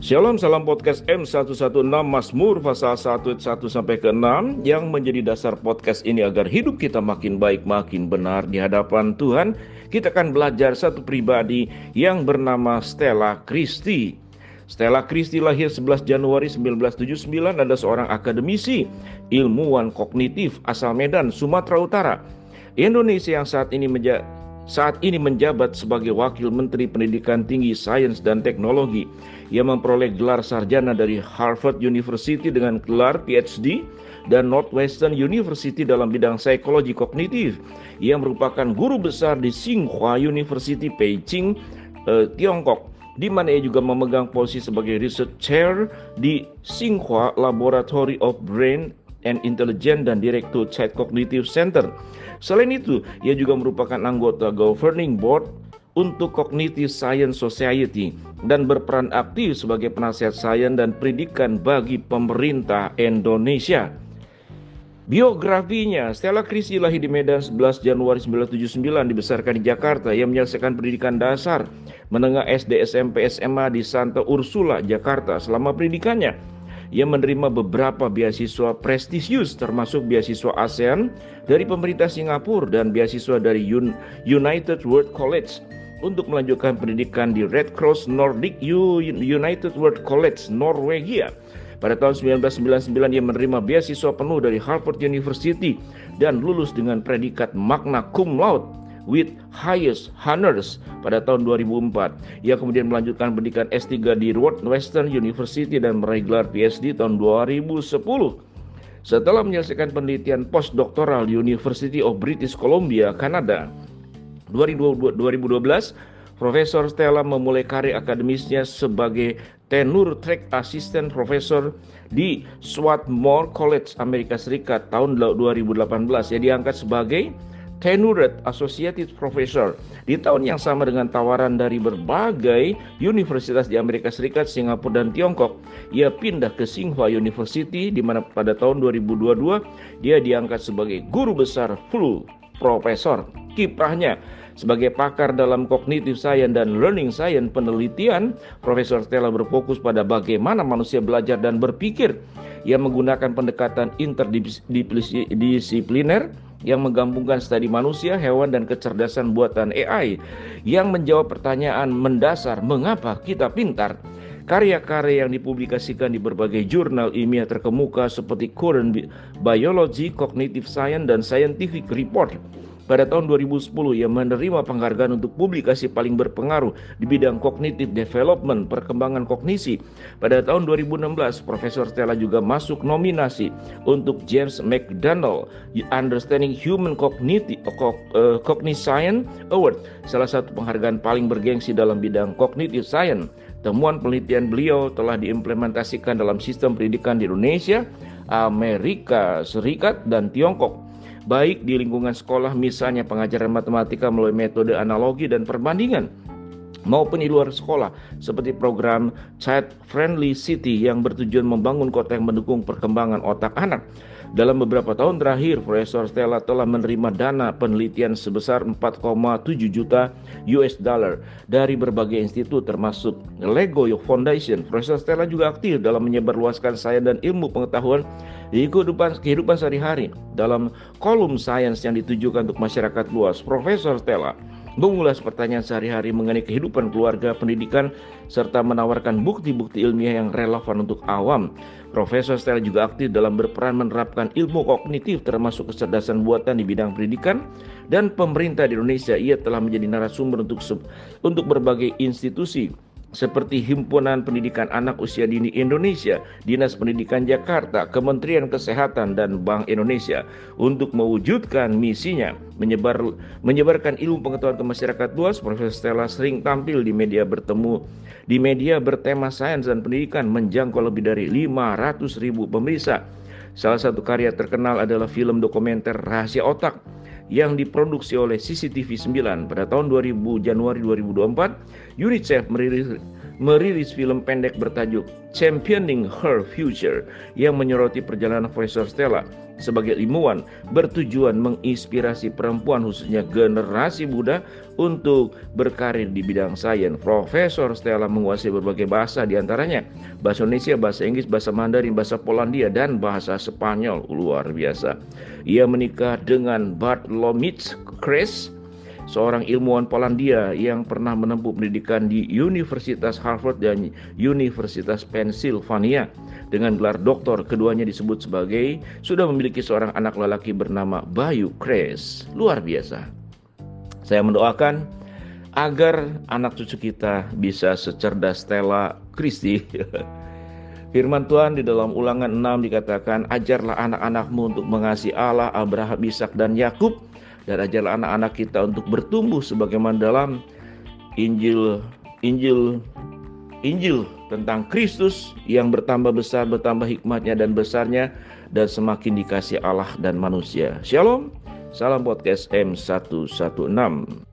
Shalom, salam podcast M116 Mazmur pasal 1 sampai ke 6 yang menjadi dasar podcast ini agar hidup kita makin baik, makin benar di hadapan Tuhan. Kita akan belajar satu pribadi yang bernama Stella Christy. Stella Christy lahir 11 Januari 1979, adalah seorang akademisi, ilmuwan kognitif asal Medan, Sumatera Utara, Indonesia yang saat ini menjabat sebagai Wakil Menteri Pendidikan Tinggi, Sains dan Teknologi. Ia memperoleh gelar sarjana dari Harvard University dengan gelar PhD dan Northwestern University dalam bidang psikologi kognitif. Ia merupakan guru besar di Tsinghua University, Beijing, Tiongkok, di mana ia juga memegang posisi sebagai Research Chair di Tsinghua Laboratory of Brain and Intelligence dan Direktur Child Cognitive Center. Selain itu, ia juga merupakan anggota Governing Board untuk Cognitive Science Society dan berperan aktif sebagai penasihat sains dan pendidikan bagi pemerintah Indonesia. Biografinya, Stella Christy lahir di Medan 11 Januari 1979, dibesarkan di Jakarta. Ia menyelesaikan pendidikan dasar, menengah SD, SMP, SMA di Santa Ursula, Jakarta. Selama pendidikannya, ia menerima beberapa beasiswa prestisius termasuk beasiswa ASEAN dari pemerintah Singapura dan beasiswa dari United World College untuk melanjutkan pendidikan di Red Cross Nordic United World College, Norwegia. Pada tahun 1999 ia menerima beasiswa penuh dari Harvard University dan lulus dengan predikat magna cum laude with highest honors pada tahun 2004. Ia kemudian melanjutkan pendidikan S3 di Northwestern University dan meraih gelar PhD tahun 2010. Setelah menyelesaikan penelitian postdoktoral di University of British Columbia, Kanada, 2012, Profesor Stella memulai karir akademisnya sebagai tenure track assistant professor di Swarthmore College, Amerika Serikat tahun 2018. Ia diangkat sebagai tenured associate professor di tahun yang sama dengan tawaran dari berbagai universitas di Amerika Serikat, Singapura dan Tiongkok. Ia pindah ke Tsinghua University di mana pada tahun 2022 dia diangkat sebagai guru besar full profesor. Kiprahnya sebagai pakar dalam cognitive science dan learning science penelitian, Profesor Stella berfokus pada bagaimana manusia belajar dan berpikir. Ia menggunakan pendekatan interdisipliner yang menggabungkan studi manusia, hewan, dan kecerdasan buatan AI yang menjawab pertanyaan mendasar mengapa kita pintar. Karya-karya yang dipublikasikan di berbagai jurnal ilmiah terkemuka seperti Current Biology, Cognitive Science, dan Scientific Report. Pada tahun 2010, ia menerima penghargaan untuk publikasi paling berpengaruh di bidang cognitive development, perkembangan kognisi. Pada tahun 2016, Profesor Stella juga masuk nominasi untuk James McDonald Understanding Human Cognition Award, salah satu penghargaan paling bergengsi dalam bidang cognitive science. Temuan penelitian beliau telah diimplementasikan dalam sistem pendidikan di Indonesia, Amerika Serikat, dan Tiongkok, baik di lingkungan sekolah, misalnya pengajaran matematika melalui metode analogi dan perbandingan, maupun di luar sekolah seperti program Child Friendly City yang bertujuan membangun kota yang mendukung perkembangan otak anak. Dalam beberapa tahun terakhir, Profesor Stella telah menerima dana penelitian sebesar 4,7 juta US dollar dari berbagai institut termasuk Lego Foundation. Profesor Stella juga aktif dalam menyebarluaskan sains dan ilmu pengetahuan di kehidupan sehari-hari. Dalam kolom sains yang ditujukan untuk masyarakat luas, Profesor Stella mengulas pertanyaan sehari-hari mengenai kehidupan keluarga, pendidikan, serta menawarkan bukti-bukti ilmiah yang relevan untuk awam. Profesor Stella juga aktif dalam berperan menerapkan ilmu kognitif termasuk kecerdasan buatan di bidang pendidikan dan pemerintah di Indonesia. Ia telah menjadi narasumber untuk berbagai institusi seperti Himpunan Pendidikan Anak Usia Dini Indonesia, Dinas Pendidikan Jakarta, Kementerian Kesehatan, dan Bank Indonesia untuk mewujudkan misinya menyebarkan ilmu pengetahuan ke masyarakat luas. Profesor Stella sering tampil di media bertema sains dan pendidikan, menjangkau lebih dari 500.000 pemirsa. Salah satu karya terkenal adalah film dokumenter Rahasia Otak yang diproduksi oleh CCTV 9. Pada tahun Januari 2024, UNICEF merilis film pendek bertajuk Championing Her Future yang menyoroti perjalanan Profesor Stella sebagai ilmuwan bertujuan menginspirasi perempuan khususnya generasi muda untuk berkarir di bidang sains. Profesor Stella menguasai berbagai bahasa, diantaranya bahasa Indonesia, bahasa Inggris, bahasa Mandarin, bahasa Polandia, dan bahasa Spanyol. Luar biasa. Ia menikah dengan Bartlomiej Kres, seorang ilmuwan Polandia yang pernah menempuh pendidikan di Universitas Harvard dan Universitas Pennsylvania. Dengan gelar doktor, keduanya disebut sebagai sudah memiliki seorang anak lelaki bernama Bayu Kres. Luar biasa. Saya mendoakan agar anak cucu kita bisa secerdas Stella Christy. Firman Tuhan di dalam Ulangan 6 dikatakan, ajarlah anak-anakmu untuk mengasihi Allah, Abraham, Ishak, dan Yakub, dan ajarlah anak-anak kita untuk bertumbuh sebagaimana dalam Injil tentang Kristus yang bertambah besar, bertambah hikmatnya dan besarnya, dan semakin dikasihi Allah dan manusia. Shalom, salam podcast M116.